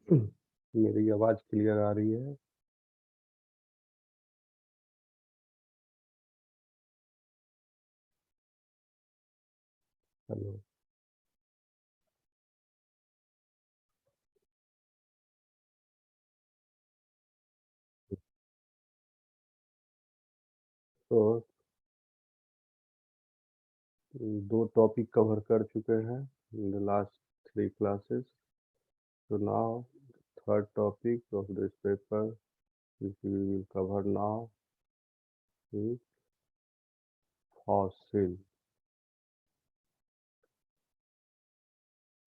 मेरी आवाज क्लियर आ रही है? हेलो। तो 2 टॉपिक कवर कर चुके हैं in the last 3 classes. So now third topic of this paper which we will cover now is fossil.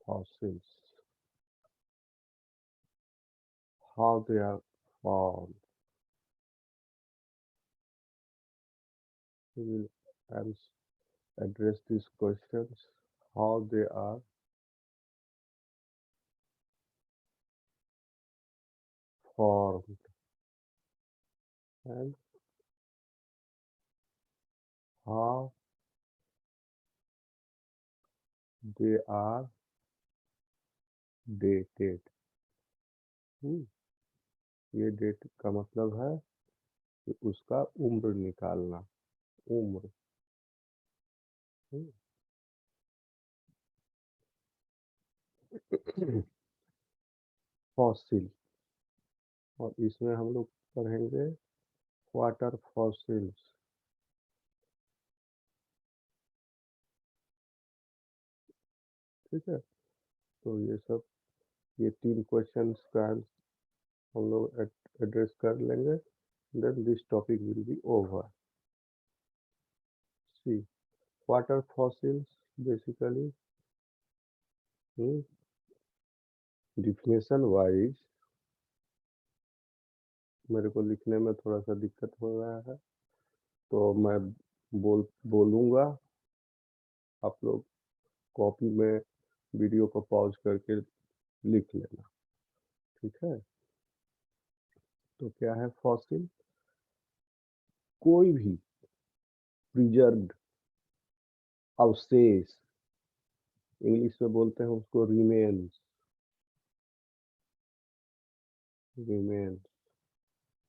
Fossils. How they are formed. We will address these questions, how they are formed and how they are dated. ये date का मतलब है कि उसका उम्र निकालना, उम्र। Fossil. और इसमें हम लोग पढ़ेंगे वाटर फॉसिल्स। ठीक है, तो ये 3 क्वेश्चंस का हम लोग एड्रेस कर लेंगे, then this topic will be over. Sea water fossils basically definition wise मेरे को लिखने में थोड़ा सा दिक्कत हो रहा है, तो मैं बोलूँगा, आप लोग कॉपी में वीडियो को पॉज करके लिख लेना। ठीक है, तो क्या है फॉसिल? कोई भी प्रिजर्व्ड अवशेष, इंग्लिश में बोलते हैं उसको रिमेन्स। रिमेन्स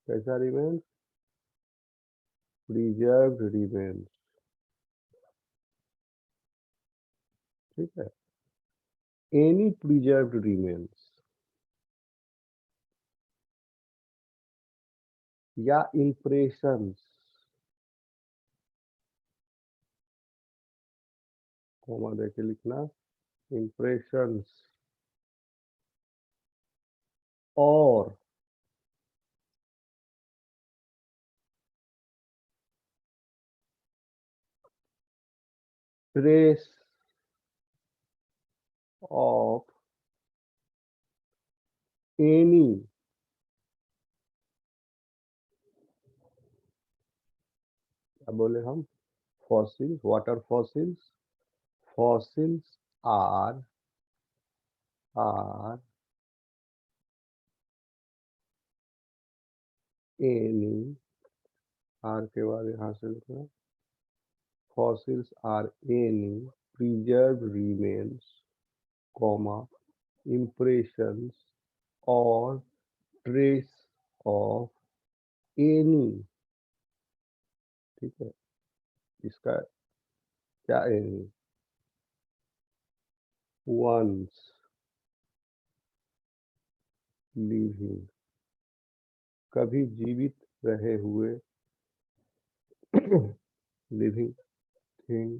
कैसा रिमेन्स? Preserved remains. ठीक है, एनी प्रिजर्व्ड रिमेन्स या इम्प्रेशंस, कॉमा देके लिखना, इम्प्रेशंस और ट्रेस ऑफ एनी क्या बोले हम? Fossil, water fossils. Fossils are any, are के बाद यहाँ से लिखना, fossils are any preserved remains, comma, impressions or trace of any। ठीक है, इसका क्या any? once living, कभी जीवित रहे हुए living thing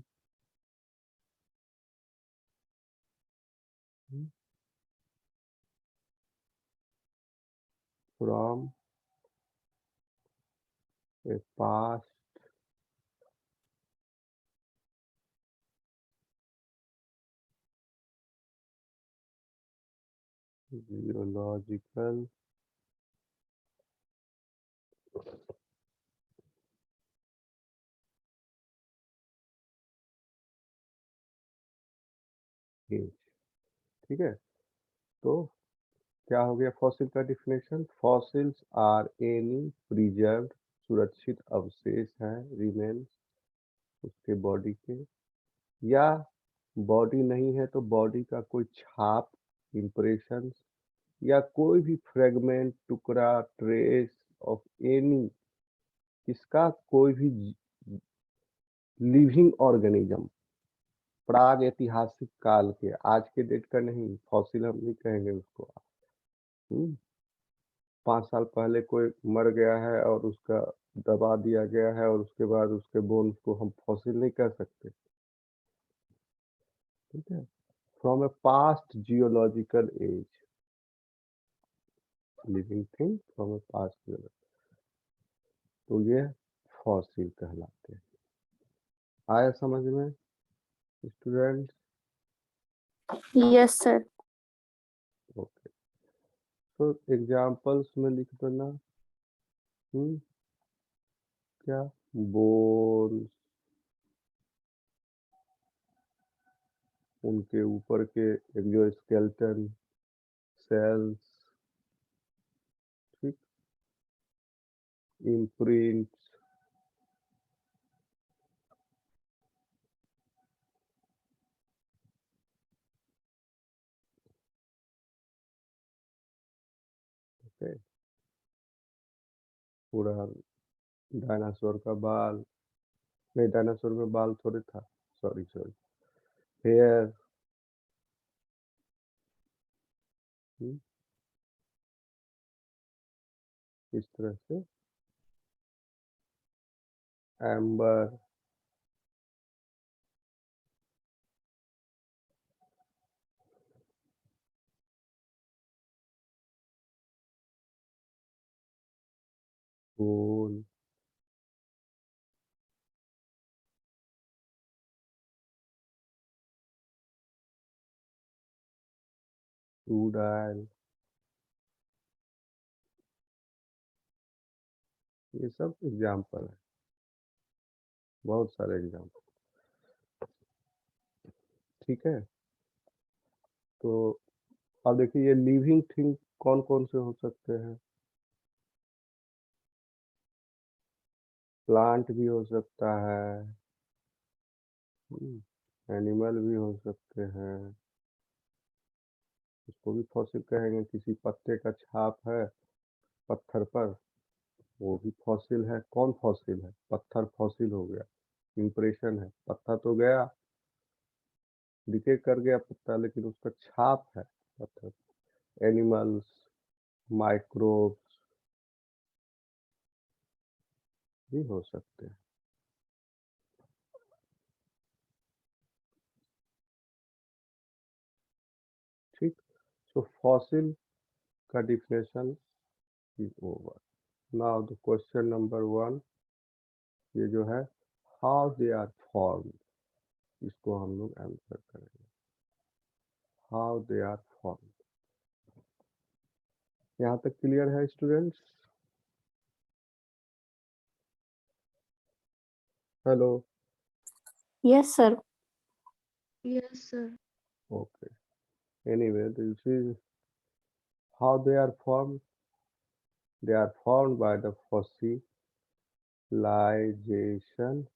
from a past geological age। ठीक है, तो क्या हो गया फॉसिल का definition? Fossils are any preserved, सुरक्षित अवशेष हैं, रिमेन्स उसके बॉडी के, या बॉडी नहीं है तो बॉडी का कोई छाप, इम्प्रेशन या कोई भी फ्रेगमेंट, टुकड़ा, ट्रेस ऑफ एनी, इसका कोई भी लिविंग ऑर्गेनिज्म प्राग ऐतिहासिक काल के, आज के डेट का नहीं, फॉसिल हम नहीं कहेंगे उसको। 5 साल पहले कोई मर गया है और उसका दबा दिया गया है और उसके बाद उसके बोन्स को हम फॉसिल नहीं कह सकते, ठीक है। From a past geological age, living thing from a past geological, तो ये फॉसिल कहलाते हैं। आया समझ में स्टूडेंट? Yes sir. ओके, तो एग्जांपल्स में लिख देना। क्या? बोन्स, उनके ऊपर के एक्सोस्केलेटन, सेल्स, ठीक, इम्प्रिंट्स, ओके, पूरा डायनासोर का बाल, नहीं डायनासोर में बाल थोड़े था, सॉरी सॉरी, हेयर, इस तरह से एम्बर, गोल, टूडाइल, ये सब एग्जाम्पल है, बहुत सारे एग्जाम्पल, ठीक है। तो अब देखिए ये लिविंग थिंग कौन कौन से हो सकते हैं? प्लांट भी हो सकता है, एनिमल भी हो सकते हैं, उसको भी फॉसिल कहेंगे। किसी पत्ते का छाप है पत्थर पर, वो भी फॉसिल है। कौन फॉसिल है? पत्थर फॉसिल हो गया, इम्प्रेशन है, पत्थर तो गया, डिके कर गया पत्ता, लेकिन उसका छाप है पत्थर। एनिमल्स, माइक्रोब्स भी हो सकते हैं, ठीक। तो फॉसिल का definition is over. Now the question number 1, ये जो है हाउ दे आर फॉर्म, इसको हम लोग आंसर करेंगे। हाउ दे आर फॉर्म, यहाँ तक क्लियर है students? Hello? Yes sir. Yes, sir. Okay, anyway this is how they are formed. They are formed by the fossilization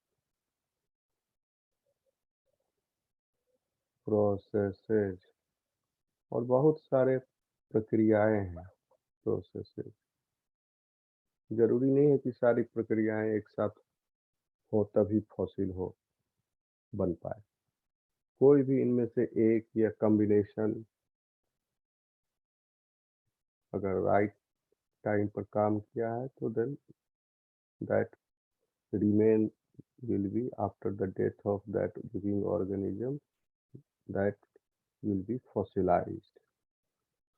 processes, और बहुत सारे प्रक्रियाएं हैं, प्रोसेसेस। जरूरी नहीं है कि सारी प्रक्रियाएं एक साथ हो तभी फॉसिल हो बन पाए, कोई भी इनमें से एक या कॉम्बिनेशन अगर राइट टाइम पर काम किया है तो then that remain will be after the death of that living organism, that will be fossilized।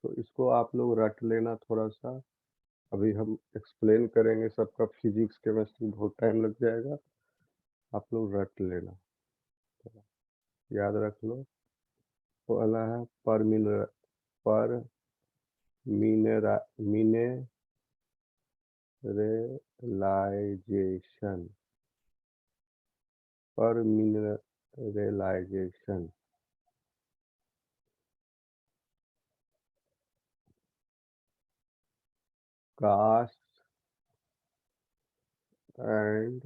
तो इसको आप लोग रट लेना थोड़ा सा, अभी हम एक्सप्लेन करेंगे सबका, फिजिक्स केमिस्ट्री बहुत टाइम लग जाएगा, आप लोग रट लेना, याद रख लो। पहला है पर मिनरलाइजेशन, पर मिनरलाइजेशन, कास्ट एंड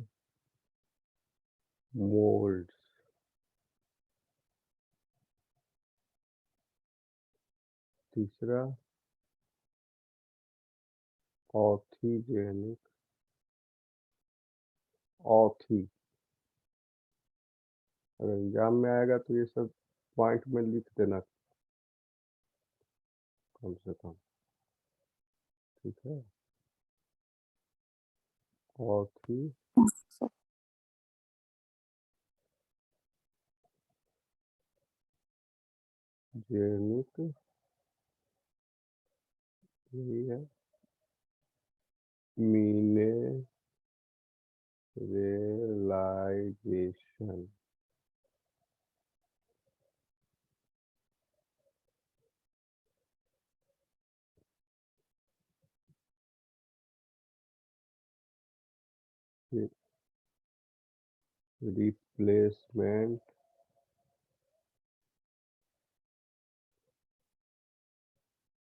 मोल्ड्स, तीसरा ऑर्थीजेनिक, ऑथी। अगर एग्जाम में आएगा तो ये सब पॉइंट में लिख देना कम से कम, ठीक है। ऑर्थी sir. जेनिक, यही है, मिनेरलाइजेशन, रिप्लेसमेंट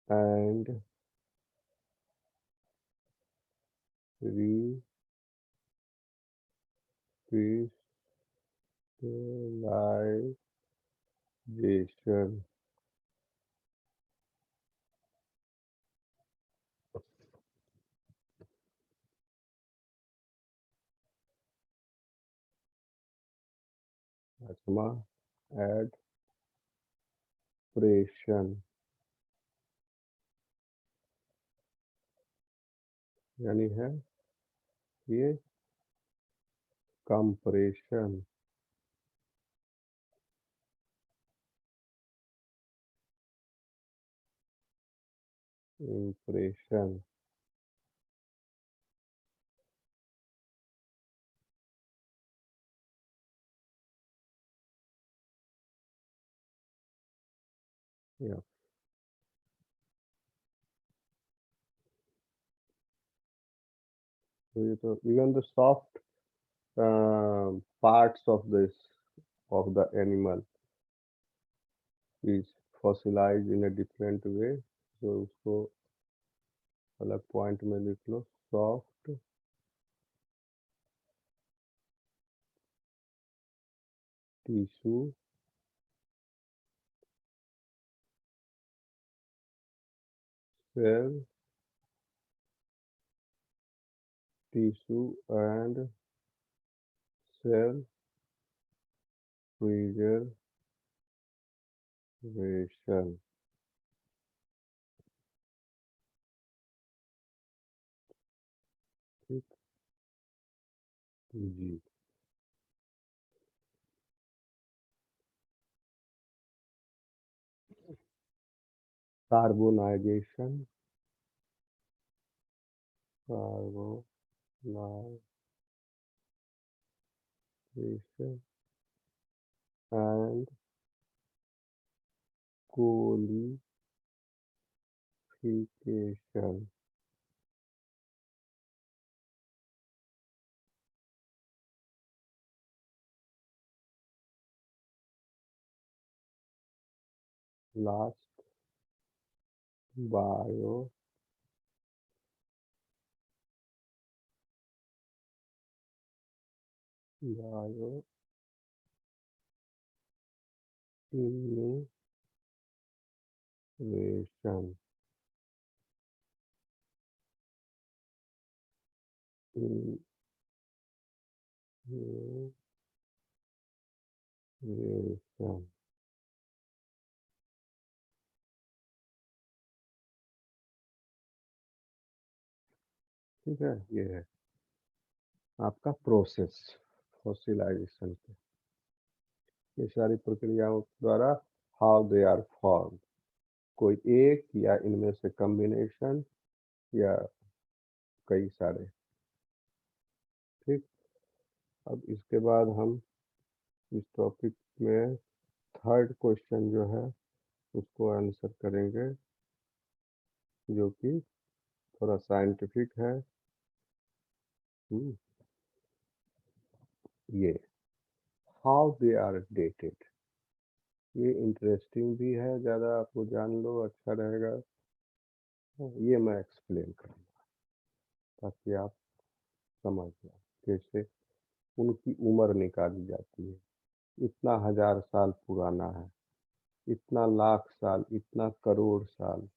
एंड रिक्रिस्टलाइजेशन। एडप्रेशन यानी है ये कंप्रेशन, इम्प्रेशन, या तो ये तो even the soft parts of this of the animal is fossilized in a different way, तो उसको अलग पॉइंट में लिख लो, soft tissue cell, tissue and cell preservation. ठीक जी। Carbonization, carbonization and coalification. Last bio bio innovation, innovation. ठीक है, ये है आपका प्रोसेस फॉसिलाइजेशन के, ये सारी प्रक्रियाओं द्वारा हाउ दे आर फॉर्म, कोई एक या इनमें से कॉम्बिनेशन या कई सारे। ठीक, अब इसके बाद हम इस टॉपिक में थर्ड क्वेश्चन जो है उसको आंसर करेंगे, जो कि थोड़ा साइंटिफिक है। ये हाउ दे आर डेटेड, ये इंटरेस्टिंग भी है, ज़्यादा आपको जान लो अच्छा रहेगा। ये मैं एक्सप्लेन करूँगा ताकि आप समझ जाए कैसे उनकी उम्र निकाली जाती है। इतना 1000 साल पुराना है, इतना लाख साल, इतना करोड़ साल।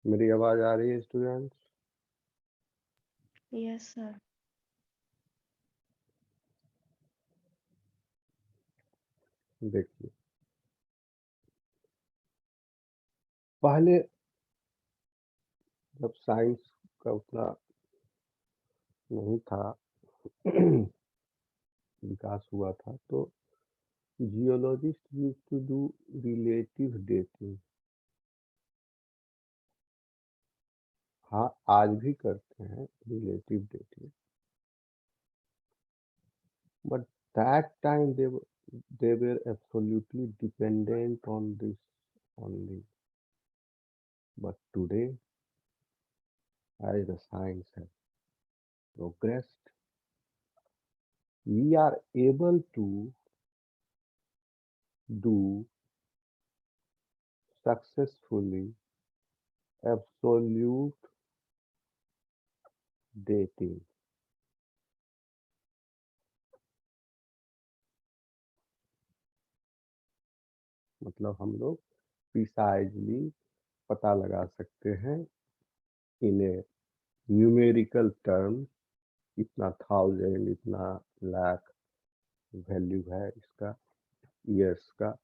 मेरी आवाज आ रही है स्टूडेंट्स? Yes, sir. देखिए, पहले जब साइंस का उतना नहीं था विकास हुआ था, तो geologist used to do relative dating. हाँ, आज भी करते हैं relative dating, but that time they were absolutely dependent on this only. But today, as the science has progressed, we are able to do successfully absolute dating. मतलब हम लोग precisely पता लगा सकते हैं इन ए न्यूमेरिकल टर्म, इतना थाउजेंड, इतना lakh value है इसका, ईयर्स का,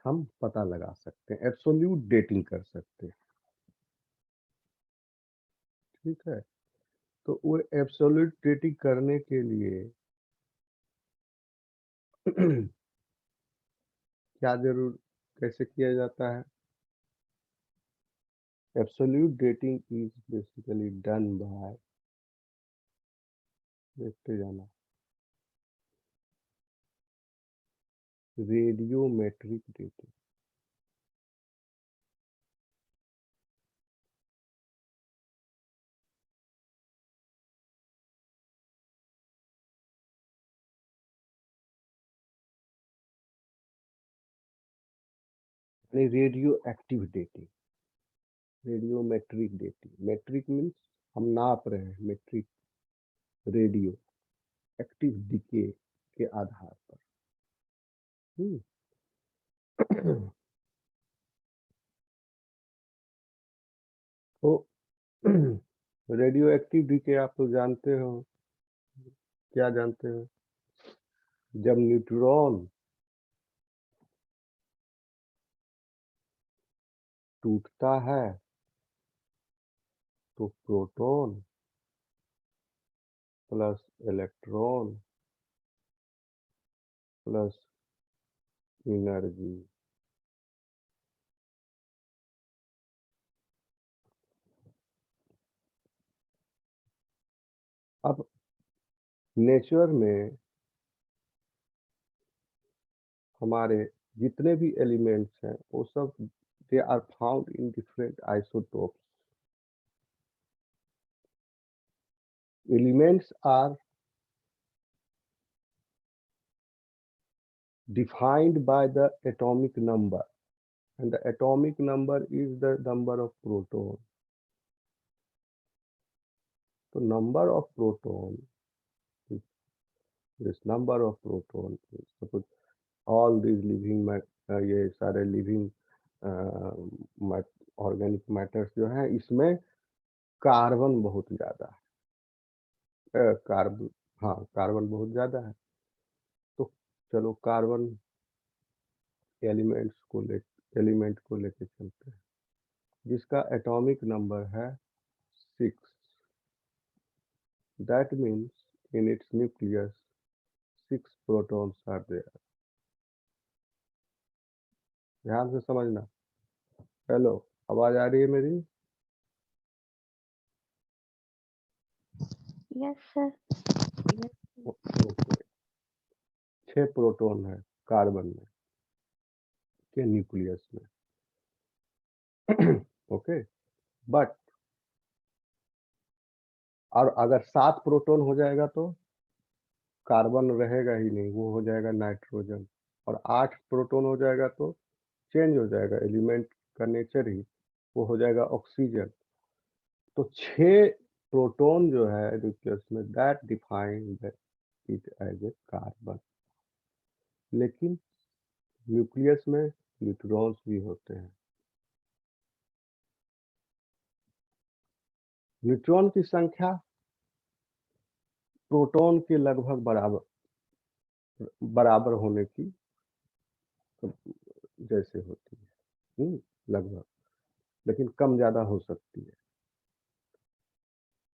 हम पता लगा सकते हैं, एब्सोल्यूट डेटिंग कर सकते हैं। ठीक है, तो वो एब्सोल्यूट डेटिंग करने के लिए क्या जरूर कैसे किया जाता है? Absolute dating is basically done by, देखते जाना, radiometric dating. Radio active dating, radiometric dating. Metric means हम नाप रहे हैं, मेट्रिक रेडियो एक्टिव डीके के आधार पर। तो रेडियो एक्टिव डीके आप तो जानते हो, क्या जानते हो? जब न्यूट्रॉन टूटता है तो proton plus electron plus energy, अब नेचर में हमारे जितने भी एलिमेंट्स हैं वो सब they are found in different isotopes. Elements are defined by the atomic number, and the atomic number is the number of proton. So number of proton, this number of proton, suppose all these living ये सारे living organic matters जो हैं, इसमें carbon बहुत ज्यादा है, carbon, हाँ carbon बहुत ज्यादा है। तो चलो कार्बन एलिमेंट को लेके चलते हैं, जिसका एटॉमिक नंबर है 6। That means in its nucleus 6 protons are there. ध्यान से समझना। हेलो, आवाज आ रही है मेरी? Yes, sir. ओके, 6 प्रोटॉन है कार्बन में के न्यूक्लियस में। ओके, बट और अगर 7 प्रोटॉन हो जाएगा तो कार्बन रहेगा ही नहीं, वो हो जाएगा नाइट्रोजन। और 8 प्रोटॉन हो जाएगा तो चेंज हो जाएगा, एलिमेंट का नेचर ही वो हो जाएगा ऑक्सीजन। तो 6 प्रोटॉन जो है न्यूक्लियस में, that define it as a carbon. लेकिन न्यूक्लियस में न्यूट्रॉन्स भी होते हैं। न्यूट्रॉन की संख्या प्रोटॉन के लगभग बराबर होने की जैसे होती है, लगभग, लेकिन कम ज्यादा हो सकती है।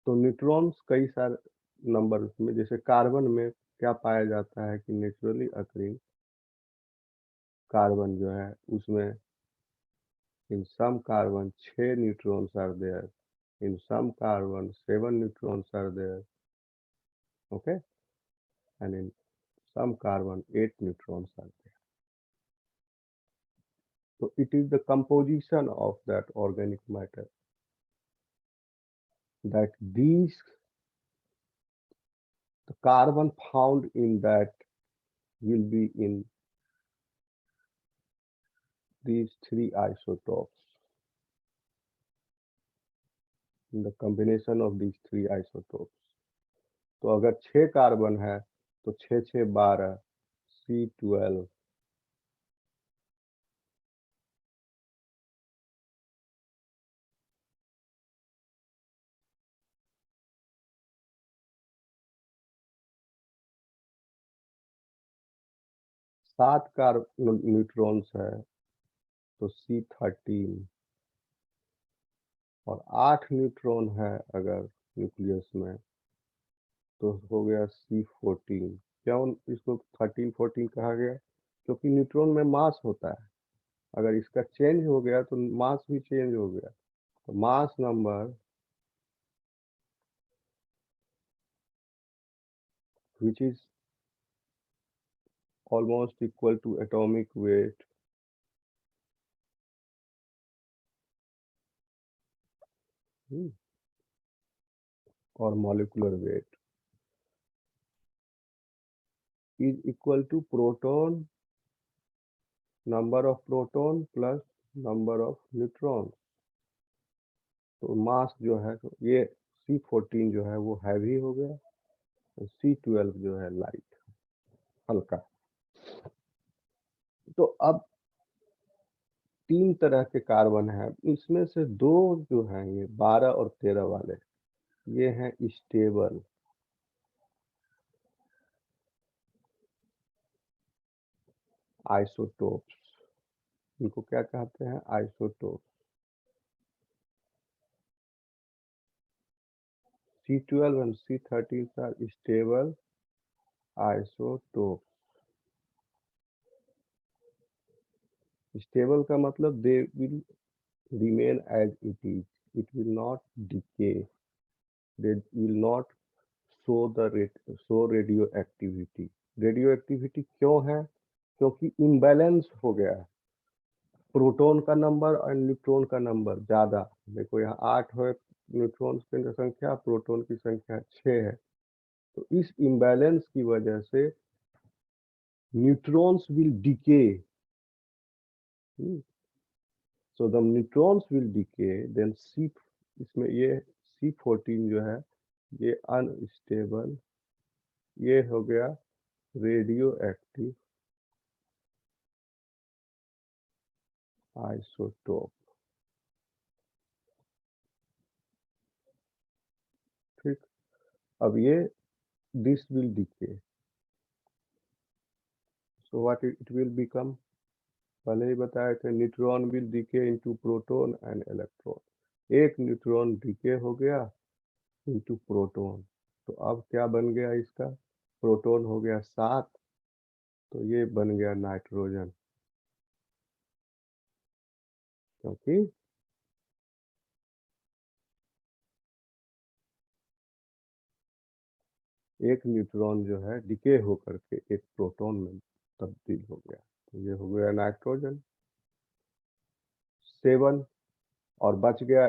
तो न्यूट्रॉन्स कई सारे नंबर में, जैसे कार्बन में क्या पाया जाता है कि नेचुरली अकरिंग कार्बन जो है उसमें in some carbon 6 neutrons are there, in some carbon 7 neutrons are there, okay, and in some carbon 8 neutrons are there. So it is the composition of that organic matter that the carbon found in that will be in these three isotopes, in the combination of these three isotopes. तो अगर 6 carbon है तो 6 6 12 C12 7 carbon neutrons है तो C13 और 8 neutron है अगर nucleus में तो हो गया C14। क्यों इसको 13 14 कहा गया? क्योंकि न्यूट्रॉन में मास होता है, अगर इसका चेंज हो गया तो मास भी चेंज हो गया, तो mass number which is almost equal to atomic weight or molecular weight is equal to proton, number of proton plus number of neutrons। तो मास जो है तो ये C14 जो है वो हैवी हो गया, तो C12 जो है लाइट, हल्का। तो अब 3 तरह के कार्बन हैं, इसमें से 2 जो हैं ये 12 और 13 वाले, ये हैं स्टेबल, आइसोटोप्स। इनको क्या कहते हैं? Isotope. C12 and C13 are stable isotopes। Stable का मतलब they will remain as it is, it will not decay, they will not show radioactivity। Radioactivity क्यों है? क्योंकि इम्बैलेंस हो गया है, प्रोटॉन का नंबर और न्यूट्रॉन का नंबर ज्यादा। देखो यहाँ 8 है न्यूट्रॉन की संख्या, प्रोटॉन की संख्या 6 है, तो इस इम्बैलेंस की वजह से neutrons will decay, so the neutrons will decay, then इसमें ये C14 जो है ये अनस्टेबल, ये हो गया रेडियो एक्टिव आइसोटोप। ठीक, अब ये this will decay, so what it will become, पहले ही बताए थे, neutron will decay into proton and electron. एक न्यूट्रॉन डिके हो गया इनटू प्रोटॉन, तो अब क्या बन गया इसका? प्रोटॉन हो गया 7, तो ये बन गया नाइट्रोजन, क्योंकि एक न्यूट्रॉन जो है डिके होकर के एक प्रोटॉन में तब्दील हो गया, तो ये हो गया नाइट्रोजन। 7 और बच गया,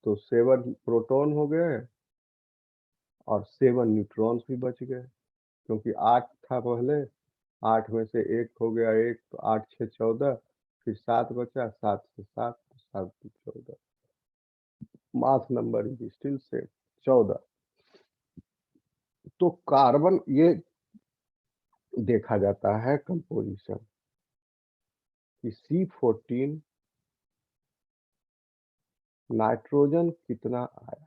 तो 7 प्रोटॉन हो गए और 7 न्यूट्रॉन्स भी बच गए, क्योंकि 8 था पहले, 8 में से 1 हो गया 1, तो 8 6 14, फिर 7 बचा, 7 से 7 तो 7 से 14, mass number is still same 14। तो कार्बन ये देखा जाता है कंपोजिशन कि C14 नाइट्रोजन कितना आया,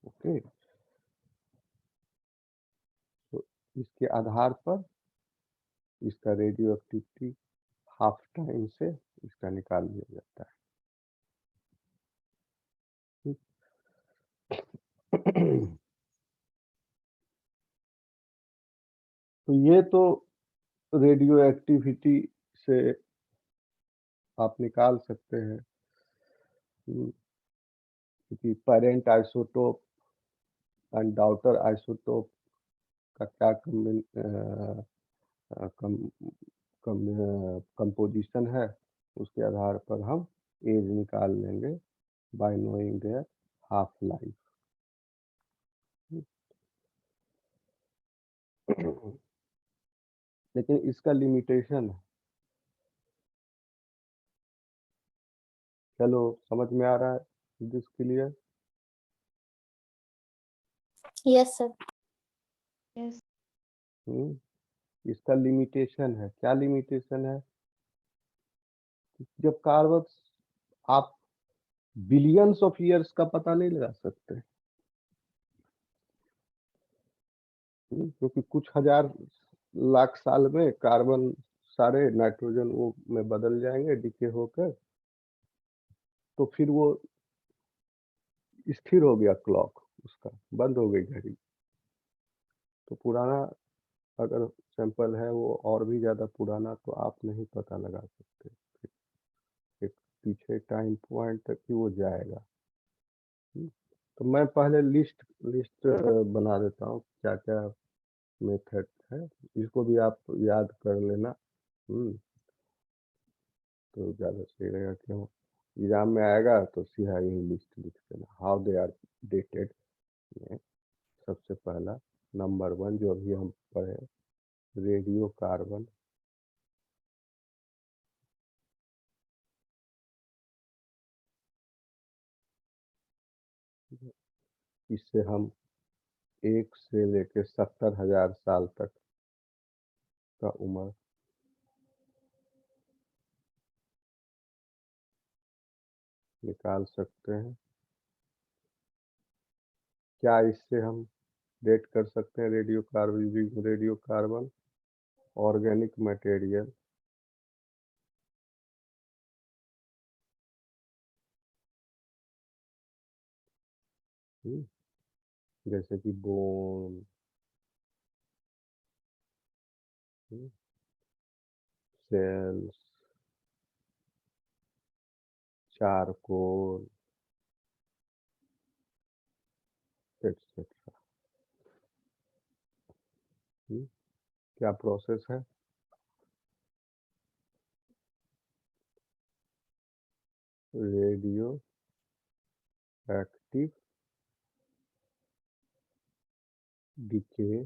ओके, तो इसके आधार पर इसका रेडियो एक्टिविटी हाफ टाइम से इसका निकाल लिया जाता है। तो ये तो रेडियो एक्टिविटी से आप निकाल सकते हैं क्योंकि parent isotope and daughter isotope का क्या कंपोजिशन है, उसके आधार पर हम एज निकाल लेंगे by knowing their half life. लेकिन इसका लिमिटेशन है। चलो समझ में आ रहा है this clear? Yes, sir. Yes. इसका लिमिटेशन है। क्या लिमिटेशन है? जब कार्बन आप बिलियंस ऑफ ईयर्स का पता नहीं लगा सकते, क्योंकि कुछ हजार लाख साल में कार्बन सारे नाइट्रोजन वो में बदल जाएंगे डिके होकर, तो फिर वो स्थिर हो गया क्लॉक, उसका बंद हो गई घड़ी। तो पुराना अगर सैंपल है वो और भी ज्यादा पुराना, तो आप नहीं पता लगा सकते, एक पीछे टाइम पॉइंट तक ही वो जाएगा। तो मैं पहले लिस्ट बना देता हूँ क्या क्या मेथड है, इसको भी आप याद कर लेना। तो ज़्यादा सही रहेगा कि हम एग्जाम में आएगा तो सीधा यही लिस्ट लिख देना, हाउ दे आर डेटेड में। सबसे पहला नंबर 1 जो अभी हम पढ़े, रेडियो कार्बन, इससे हम 1 से लेके 70,000 साल तक का उम्र निकाल सकते हैं। क्या इससे हम डेट कर सकते हैं रेडियो कार्बन ऑर्गेनिक मटेरियल, जैसे कि बोन, सेल्स, चारकोल, एक्सेट्रा। क्या प्रोसेस है? Radio active decay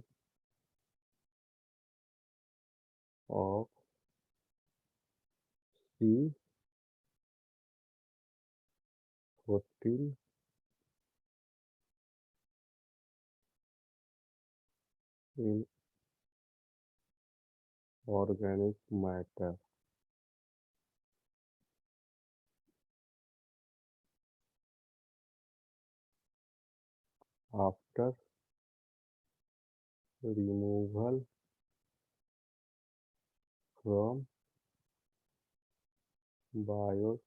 of C14 in organic matter after removal from biosphere.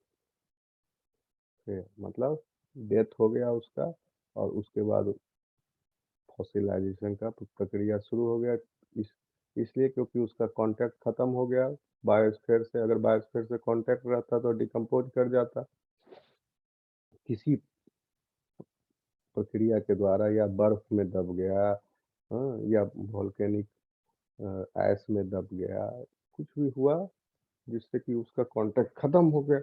मतलब डेथ हो गया उसका और उसके बाद फॉसिलाइजेशन का प्रक्रिया शुरू हो गया। इसलिए क्योंकि उसका कांटेक्ट खत्म हो गया बायोस्फीयर से। अगर बायोस्फीयर से कांटेक्ट रहता तो डिकम्पोज कर जाता किसी प्रक्रिया के द्वारा, या बर्फ में दब गया, या वोल्केनिक ऐश में दब गया, कुछ भी हुआ जिससे कि उसका कांटेक्ट खत्म हो गया।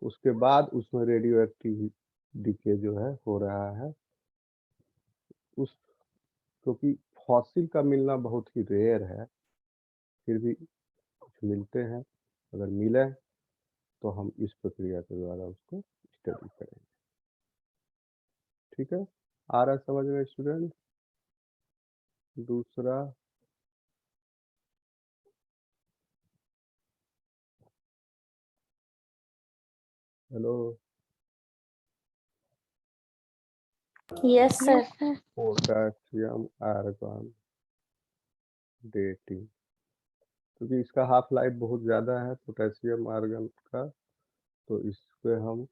उसके बाद उसमें रेडियो एक्टिव डिके जो है हो रहा है। उस क्योंकि फॉसिल का मिलना बहुत ही रेयर है, फिर भी कुछ मिलते हैं। अगर मिले तो हम इस प्रक्रिया के द्वारा उसको स्टडी करेंगे। ठीक है, आ रहा है समझ में स्टूडेंट? दूसरा, hello Yes, sir. Yes, sir. Potassium argon dating, क्योंकि इसका हाफ लाइफ बहुत ज़्यादा है पोटेशियम आर्गन का, तो इस पे हम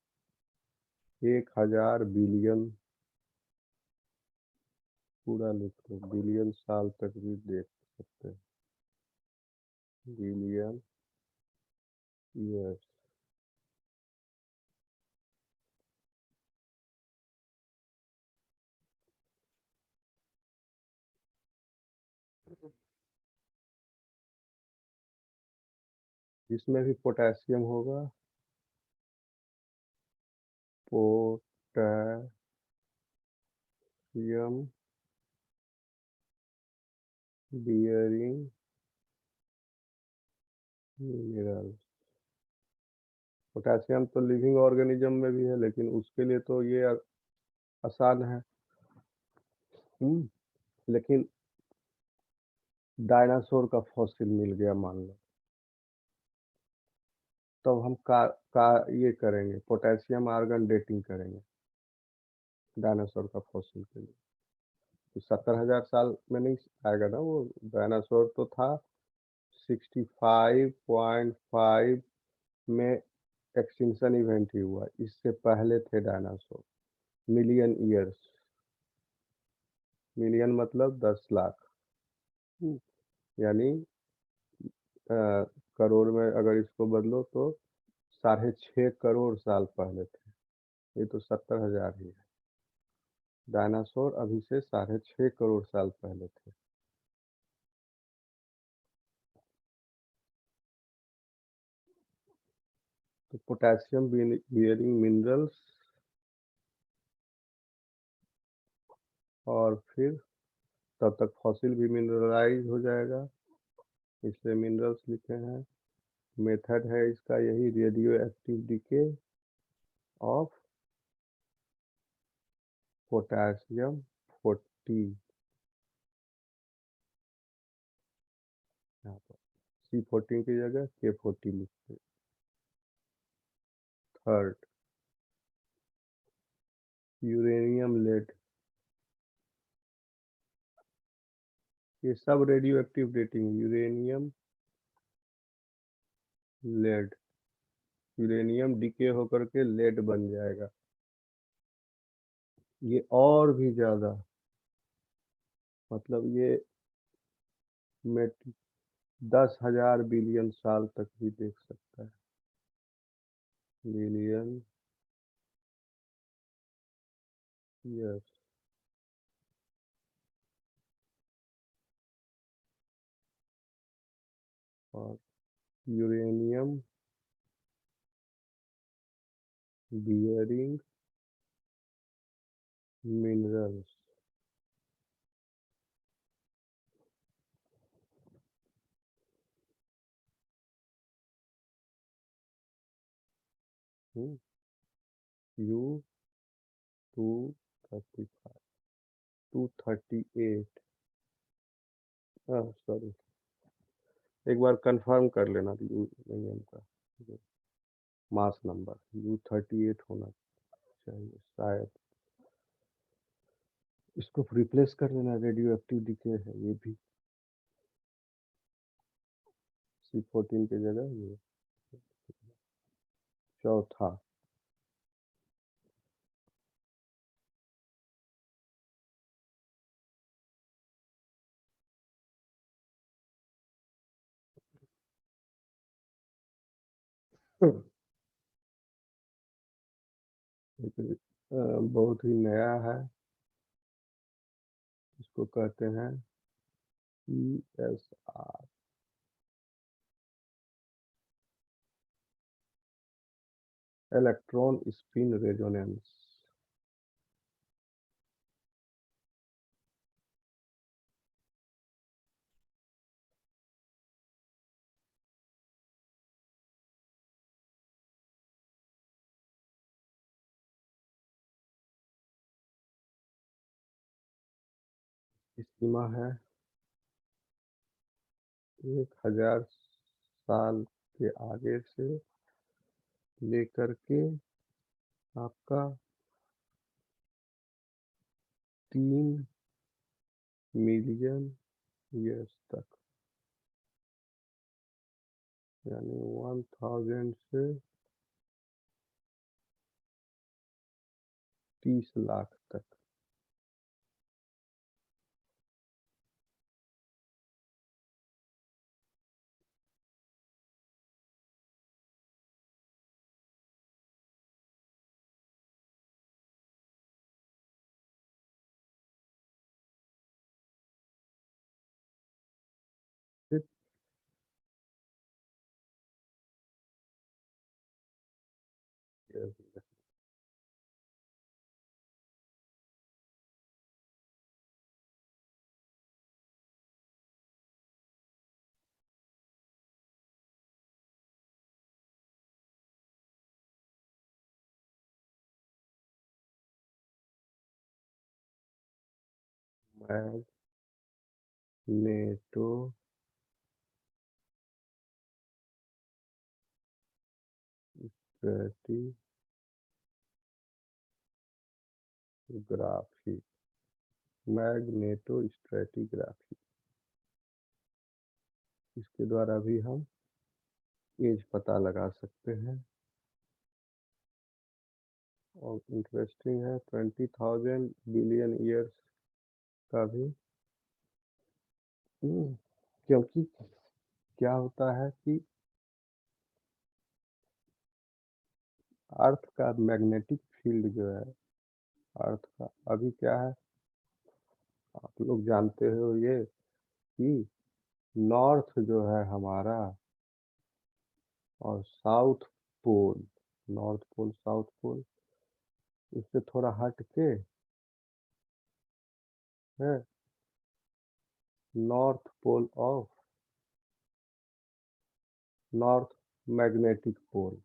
1000 बिलियन, पूरा लिख लो, बिलियन साल तक भी देख सकते हैं, बिलियन ईयर्स। इसमें भी पोटेशियम होगा, पोटेशियम बियरिंग मिनरल। पोटेशियम तो लिविंग ऑर्गेनिज्म में भी है, लेकिन उसके लिए तो ये आसान है। लेकिन डायनासोर का फॉसिल मिल गया मान लो, तब हम का ये करेंगे, पोटेशियम आर्गन डेटिंग करेंगे डायनासोर का फॉसिल के लिए। तो 70,000 साल में नहीं आएगा ना, वो डायनासोर तो था 65.5 में एक्सटिंक्शन इवेंट ही हुआ, इससे पहले थे डायनासोर मिलियन ईयर्स। मिलियन मतलब 10 लाख, यानी करोड़ में अगर इसको बदलो तो 6.5 करोड़ साल पहले थे। ये तो 70,000 ही है, डायनासोर अभी से 6.5 करोड़ साल पहले थे। तो पोटेशियम बियरिंग मिनरल्स, और फिर तब तक फॉसिल भी मिनरलाइज हो जाएगा, इसलिए मिनरल्स लिखे हैं। मेथड है इसका यही, radio active DK of potassium 40, यहाँ पर C14 की जगह K40 लिखते। थर्ड, यूरेनियम लेड, ये सब radio active dating, uranium lead, uranium decay होकर के लेड बन जाएगा, ये और भी ज्यादा, मतलब ये 10,000 बिलियन साल तक भी देख सकता है, बिलियन ईयर्स। और uranium bearing minerals, U235 238, sorry, एक बार कंफर्म कर लेना यूरेनियम का मास नंबर U38 होना चाहिए शायद, इसको रिप्लेस कर देना, रेडियो एक्टिव डीके है ये भी, C14 की जगह ये। चौथा, बहुत ही नया है, इसको कहते हैं ESR, इलेक्ट्रॉन स्पिन रेजोनेंस। सीमा है 1000 साल के आगे से लेकर के आपका 3 मिलियन ईयर्स तक, यानी 1000 से 30 लाख तक। ठीक? मैग्नेटोस्ट्रैटिग्राफी, मैग्नेटोस्ट्रैटिग्राफी, इसके द्वारा भी हम एज पता लगा सकते हैं। और इंटरेस्टिंग है, 20,000 बिलियन ईयर्स का भी, क्योंकि क्या होता है कि अर्थ का मैग्नेटिक फील्ड जो है, अर्थ का अभी क्या है, आप लोग जानते हो ये कि नॉर्थ जो है हमारा और south pole, north pole south pole, इससे थोड़ा हट के है north pole of north magnetic pole,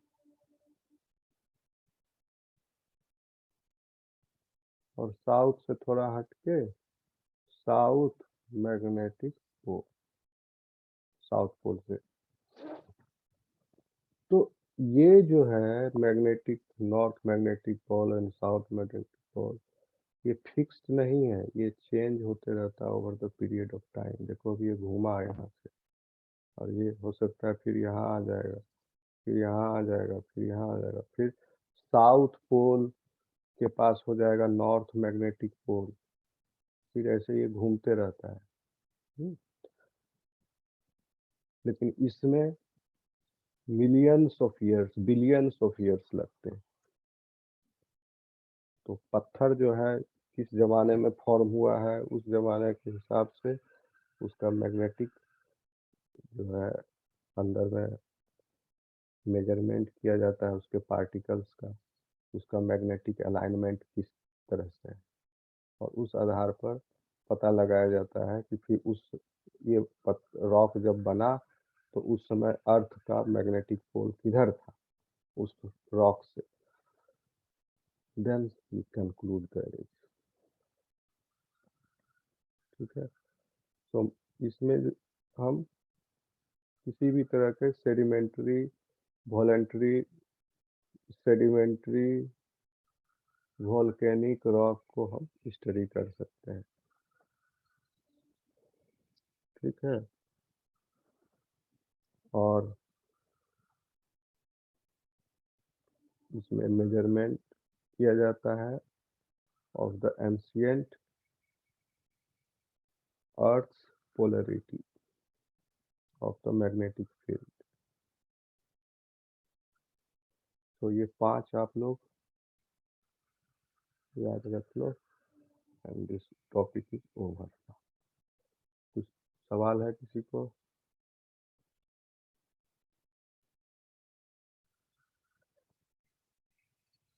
और साउथ से थोड़ा हट के south magnetic pole, south pole से। तो ये जो है magnetic, north magnetic pole and south magnetic pole, ये फिक्स्ड नहीं है, ये चेंज होते रहता है over the period of time. देखो अभी ये घूमा यहाँ से, और ये हो सकता है फिर यहाँ आ जाएगा, फिर यहाँ आ जाएगा, फिर यहाँ आ जाएगा, फिर साउथ पोल के पास हो जाएगा नॉर्थ मैग्नेटिक पोल, फिर ऐसे ये घूमते रहता है। लेकिन इसमें millions of years, billions of years लगते हैं। तो पत्थर जो है किस जमाने में फॉर्म हुआ है, उस जमाने के हिसाब से उसका मैग्नेटिक जो है अंदर में मेजरमेंट किया जाता है उसके पार्टिकल्स का, उसका मैग्नेटिक अलाइनमेंट किस तरह से है, और उस आधार पर पता लगाया जाता है कि फिर उस ये रॉक जब बना तो उस समय अर्थ का मैग्नेटिक पोल किधर था उस रॉक से, then you conclude the age. ठीक है, तो इसमें हम किसी भी तरह के सेडिमेंट्री, वॉलेंट्री, सेडिमेंट्री, वॉल्केनिक रॉक को हम स्टडी कर सकते हैं। ठीक है, और इसमें मेजरमेंट किया जाता है of the ancient earth polarity of the magnetic field. तो ये 5 आप लोग याद रख लो, and this topic is over. कुछ सवाल है किसी को?